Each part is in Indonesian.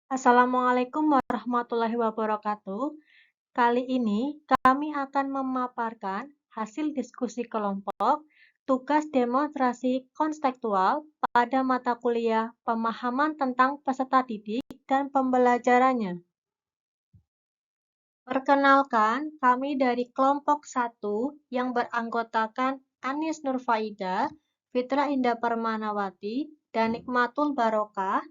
Assalamualaikum warahmatullahi wabarakatuh. Kali ini kami akan memaparkan hasil diskusi kelompok tugas demonstrasi konstekstual pada mata kuliah pemahaman tentang peserta didik dan pembelajarannya. Perkenalkan, kami dari kelompok 1 yang beranggotakan Anis Nurfaida, Fitra Indah Permanawati, dan Nikmatul Barokah.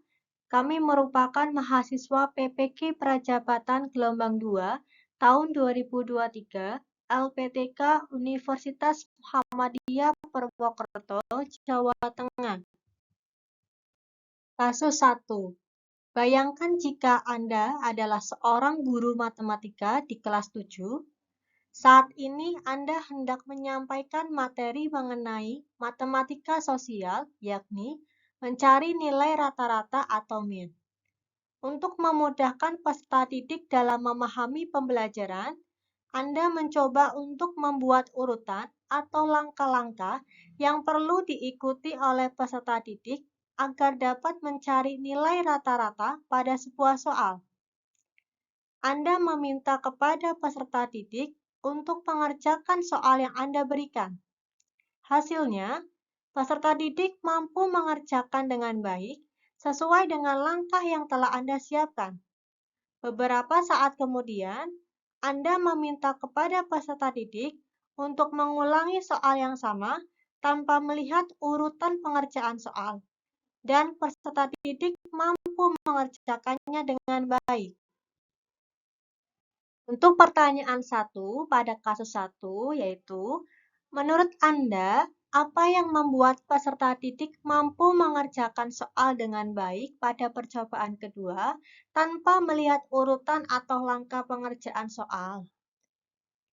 Kami merupakan mahasiswa PPG Prajabatan Gelombang 2 tahun 2023 LPTK Universitas Muhammadiyah Purwokerto, Jawa Tengah. Kasus 1. Bayangkan jika Anda adalah seorang guru matematika di kelas 7. Saat ini Anda hendak menyampaikan materi mengenai matematika sosial, yakni mencari nilai rata-rata atau mean. Untuk memudahkan peserta didik dalam memahami pembelajaran, Anda mencoba untuk membuat urutan atau langkah-langkah yang perlu diikuti oleh peserta didik agar dapat mencari nilai rata-rata pada sebuah soal. Anda meminta kepada peserta didik untuk mengerjakan soal yang Anda berikan. Hasilnya, peserta didik mampu mengerjakan dengan baik sesuai dengan langkah yang telah Anda siapkan. Beberapa saat kemudian, Anda meminta kepada peserta didik untuk mengulangi soal yang sama tanpa melihat urutan pengerjaan soal, dan peserta didik mampu mengerjakannya dengan baik. Untuk pertanyaan 1 pada kasus 1, yaitu, menurut Anda, apa yang membuat peserta didik mampu mengerjakan soal dengan baik pada percobaan kedua tanpa melihat urutan atau langkah pengerjaan soal?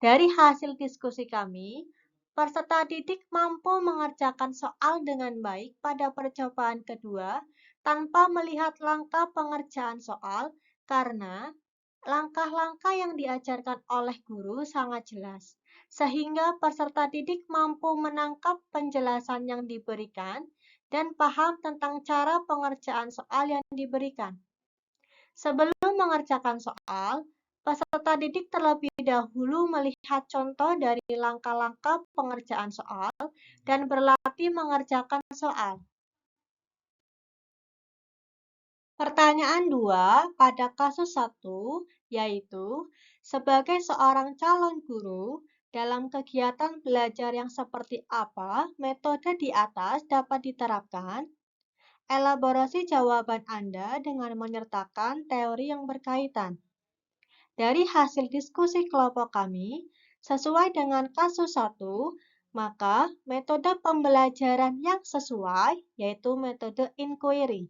Dari hasil diskusi kami, peserta didik mampu mengerjakan soal dengan baik pada percobaan kedua tanpa melihat langkah pengerjaan soal karena langkah-langkah yang diajarkan oleh guru sangat jelas, sehingga peserta didik mampu menangkap penjelasan yang diberikan dan paham tentang cara pengerjaan soal yang diberikan. Sebelum mengerjakan soal, peserta didik terlebih dahulu melihat contoh dari langkah-langkah pengerjaan soal dan berlatih mengerjakan soal. Pertanyaan 2 pada kasus 1, yaitu, sebagai seorang calon guru, dalam kegiatan belajar yang seperti apa metode di atas dapat diterapkan? Elaborasi jawaban Anda dengan menyertakan teori yang berkaitan. Dari hasil diskusi kelompok kami, sesuai dengan kasus 1, maka metode pembelajaran yang sesuai yaitu metode inquiry.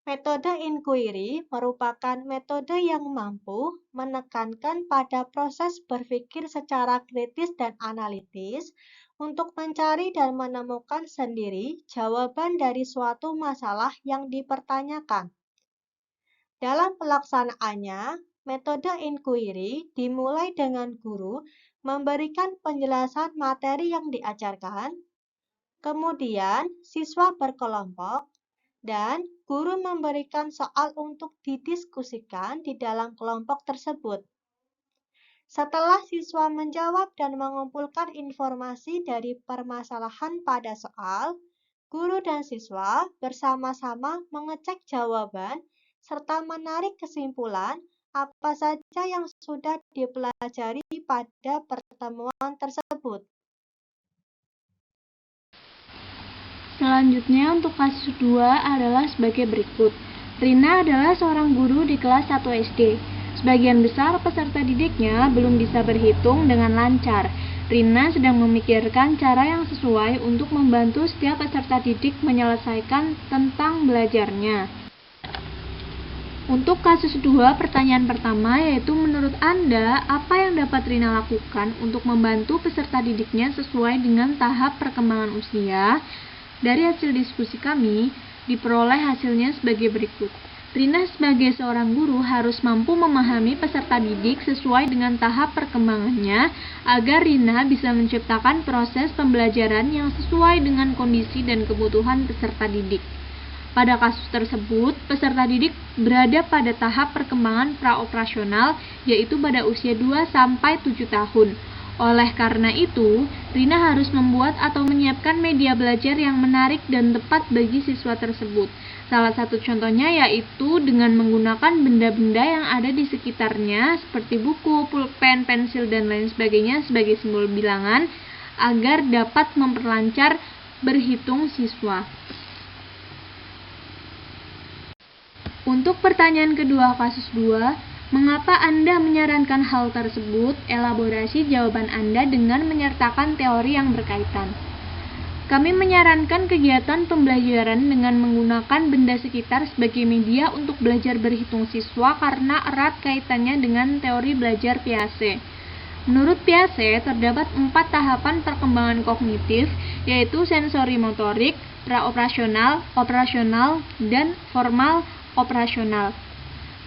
Metode inquiry merupakan metode yang mampu menekankan pada proses berpikir secara kritis dan analitis untuk mencari dan menemukan sendiri jawaban dari suatu masalah yang dipertanyakan. Dalam pelaksanaannya, metode inquiry dimulai dengan guru memberikan penjelasan materi yang diajarkan, kemudian siswa berkelompok, dan guru memberikan soal untuk didiskusikan di dalam kelompok tersebut. Setelah siswa menjawab dan mengumpulkan informasi dari permasalahan pada soal, guru dan siswa bersama-sama mengecek jawaban serta menarik kesimpulan apa saja yang sudah dipelajari pada pertemuan tersebut. Selanjutnya untuk kasus 2 adalah sebagai berikut. Rina adalah seorang guru di kelas 1 SD. Sebagian besar peserta didiknya belum bisa berhitung dengan lancar. Rina sedang memikirkan cara yang sesuai untuk membantu setiap peserta didik menyelesaikan tentang belajarnya. Untuk kasus 2, pertanyaan pertama yaitu menurut Anda, apa yang dapat Rina lakukan untuk membantu peserta didiknya sesuai dengan tahap perkembangan usia? Dari hasil diskusi kami, diperoleh hasilnya sebagai berikut. Rina sebagai seorang guru harus mampu memahami peserta didik sesuai dengan tahap perkembangannya agar Rina bisa menciptakan proses pembelajaran yang sesuai dengan kondisi dan kebutuhan peserta didik. Pada kasus tersebut, peserta didik berada pada tahap perkembangan praoperasional, yaitu pada usia 2-7 tahun. Oleh karena itu, Rina harus membuat atau menyiapkan media belajar yang menarik dan tepat bagi siswa tersebut. Salah satu contohnya yaitu dengan menggunakan benda-benda yang ada di sekitarnya seperti buku, pulpen, pensil, dan lain sebagainya sebagai simbol bilangan agar dapat memperlancar berhitung siswa. Untuk pertanyaan kedua kasus 2, mengapa Anda menyarankan hal tersebut? Elaborasi jawaban Anda dengan menyertakan teori yang berkaitan. Kami menyarankan kegiatan pembelajaran dengan menggunakan benda sekitar sebagai media untuk belajar berhitung siswa karena erat kaitannya dengan teori belajar Piaget. Menurut Piaget, terdapat 4 tahapan perkembangan kognitif, yaitu sensori motorik, praoperasional, operasional, dan formal operasional.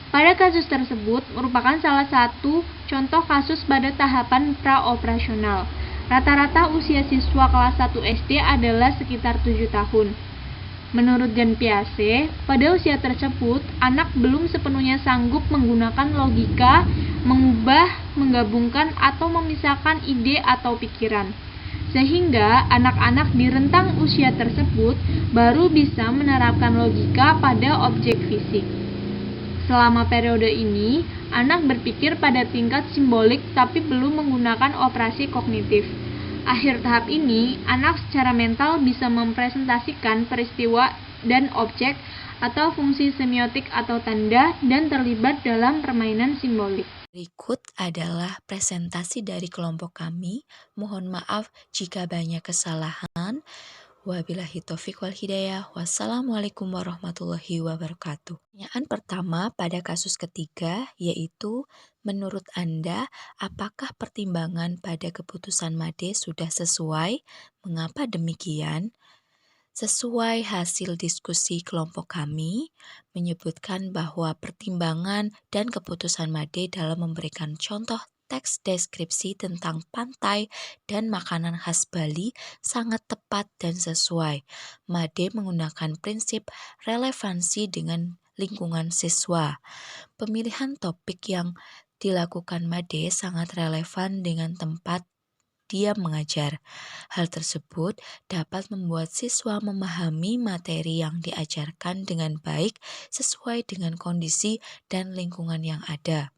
Pada kasus tersebut merupakan salah satu contoh kasus pada tahapan praoperasional. Rata-rata usia siswa kelas 1 SD adalah sekitar 7 tahun. Menurut Jean Piaget, pada usia tersebut, anak belum sepenuhnya sanggup menggunakan logika, mengubah, menggabungkan, atau memisahkan ide atau pikiran. Sehingga anak-anak di rentang usia tersebut baru bisa menerapkan logika pada objek fisik. Selama periode ini, anak berpikir pada tingkat simbolik tapi belum menggunakan operasi kognitif. Akhir tahap ini, anak secara mental bisa mempresentasikan peristiwa dan objek atau fungsi semiotik atau tanda dan terlibat dalam permainan simbolik. Berikut adalah presentasi dari kelompok kami. Mohon maaf jika banyak kesalahan. Wabillahi taufiq wal hidayah. Wassalamualaikum warahmatullahi wabarakatuh. Pertanyaan pertama pada kasus ketiga yaitu, menurut Anda, apakah pertimbangan pada keputusan MADE sudah sesuai? Mengapa demikian? Sesuai hasil diskusi kelompok kami, menyebutkan bahwa pertimbangan dan keputusan MADE dalam memberikan contoh teks deskripsi tentang pantai dan makanan khas Bali sangat tepat dan sesuai. MADE menggunakan prinsip relevansi dengan lingkungan siswa. Pemilihan topik yang dilakukan MADE sangat relevan dengan tempat dia mengajar. Hal tersebut dapat membuat siswa memahami materi yang diajarkan dengan baik sesuai dengan kondisi dan lingkungan yang ada.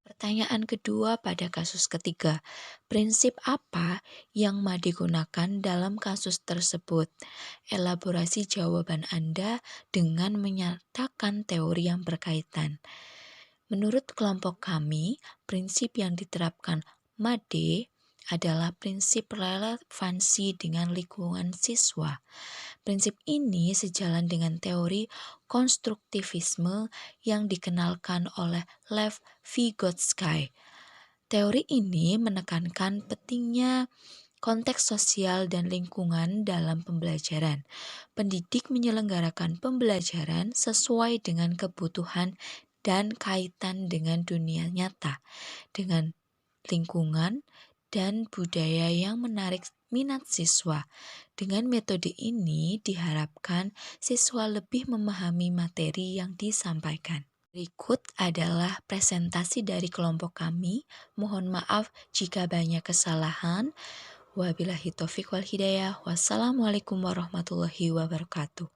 Pertanyaan kedua pada kasus ketiga, prinsip apa yang MADE gunakan dalam kasus tersebut? Elaborasi jawaban Anda dengan menyatakan teori yang berkaitan. Menurut kelompok kami, prinsip yang diterapkan MADE adalah prinsip relevansi dengan lingkungan siswa. Prinsip ini sejalan dengan teori konstruktivisme yang dikenalkan oleh Lev Vygotsky. Teori ini menekankan pentingnya konteks sosial dan lingkungan dalam pembelajaran. Pendidik menyelenggarakan pembelajaran sesuai dengan kebutuhan dan kaitan dengan dunia nyata, dengan lingkungan dan budaya yang menarik minat siswa. Dengan metode ini diharapkan siswa lebih memahami materi yang disampaikan. Berikut adalah presentasi dari kelompok kami. Mohon maaf jika banyak kesalahan. Wabillahi taufiq wal hidayah. Wassalamualaikum warahmatullahi wabarakatuh.